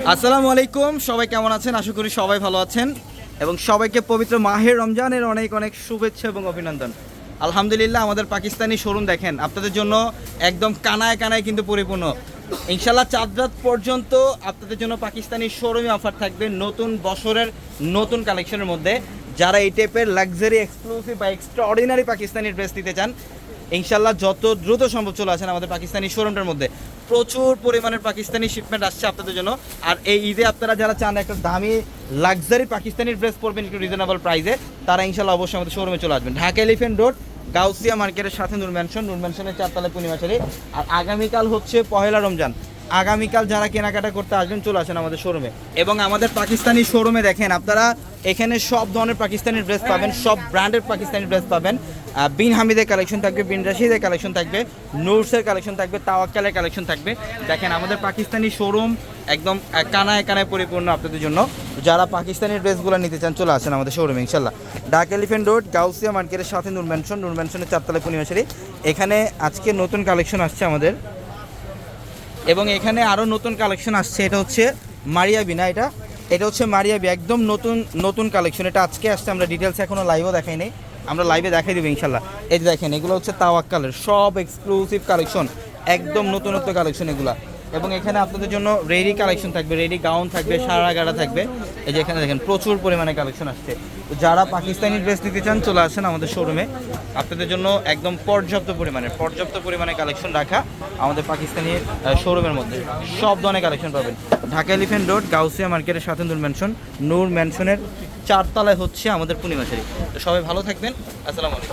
আসসালামু আলাইকুম, সবাই কেমন আছেন? আশা করি সবাই ভালো আছেন এবং সবাইকে পবিত্র মাহে রমজানের অনেক অনেক শুভেচ্ছা এবং অভিনন্দন। আলহামদুলিল্লাহ, আমাদের পাকিস্তানি শোরুম দেখেন আপনাদের জন্য একদম কানায় কানায় কিন্তু পরিপূর্ণ। ইনশাল্লাহ চাঁদ রাত পর্যন্ত আপনাদের জন্য পাকিস্তানি শোরুমে অফার থাকবে নতুন বছরের নতুন কালেকশনের মধ্যে। যারা এই টাইপের লাক্সারি এক্সক্লুসিভ বা এক্সট্রা অর্ডিনারি পাকিস্তানি ড্রেস নিতে চান, ইনশাল্লাহ যত দ্রুত সম্ভব চলে আসেন আমাদের পাকিস্তানি শোরুমটার মধ্যে। প্রচুর পরিমাণের পাকিস্তানি শিপমেন্ট আসছে আপনাদের জন্য। আর এই ঈদে আপনারা যারা চান একটা দামি লাক্সারি পাকিস্তানি ড্রেস পরবেন একটু রিজনেবল প্রাইসে, তারা ইনশাল্লাহ অবশ্যই আমাদের শোরুমে চলে আসবেন। ঢাকা এলিফ্যান্ট রোড, গাউসিয়া মার্কেটের সাথে নূর ম্যানশনের 4 তলায় পূর্ণিমাশারি। আর আগামীকাল হচ্ছে পহেলা রমজান, আগামীকাল যারা কেনাকাটা করতে আসবেন চলে আসেন আমাদের শোরুমে। এবং আমাদের পাকিস্তানি শোরুমে দেখেন আপনারা এখানে সব ধরনের পাকিস্তানি ড্রেস পাবেন, সব ব্র্যান্ডের পাকিস্তানি ড্রেস পাবেন। বিন হামিদের কালেকশন থাকবে, বিন রাশিদের কালেকশন থাকবে, নুরসের কালেকশন থাকবে, তাওয়াক্কালের কালেকশন থাকবে। দেখেন আমাদের পাকিস্তানি শোরুম একদম কানায় কানায় পরিপূর্ণ আপনাদের জন্য। যারা পাকিস্তানি ড্রেসগুলো নিতে চান চলে আসেন আমাদের শোরুমে ইনশাল্লাহ। ঢাকা এলিফ্যান্ট রোড, গাউসিয়া মার্কেটের সাথে নূর ম্যানশনের 4 তলায় পূর্ণিমাশারি। এখানে আজকে নতুন কালেকশন আসছে আমাদের, এবং এখানে আরও নতুন কালেকশন আসছে। এটা হচ্ছে মারিয়াবি, না এটা হচ্ছে মারিয়াবি, একদম নতুন নতুন কালেকশন। এটা আজকে আসছে, আমরা ডিটেলস এখনও লাইভও দেখাই নেই, আমরা লাইভে দেখাই দেবো ইনশাল্লাহ। এই যে দেখেন এগুলো হচ্ছে তাওয়াক্কালের সব এক্সক্লুসিভ কালেকশন, একদম নতুনত্ব কালেকশন এগুলো। এবং এখানে আপনাদের জন্য রেডি কালেকশন থাকবে, রেডি গাউন থাকবে, সারা গাড়া থাকবে। এই যে এখানে দেখেন প্রচুর পরিমাণে কালেকশন আসছে। তো যারা পাকিস্তানি ড্রেস নিতে চান চলে আসেন আমাদের শোরুমে, আপনাদের জন্য একদম পর্যাপ্ত পরিমাণে কালেকশন রাখা আমাদের পাকিস্তানি শোরুমের মধ্যে। সব ধরনের কালেকশন পাবেন। ঢাকা এলিফ্যান্ট রোড, গাউসিয়া মার্কেটের সাথে নূর ম্যানশনের 4 তলায় হচ্ছে আমাদের পূর্ণিমাশারি। তো সবাই ভালো থাকবেন, আসসালামু আলাইকুম।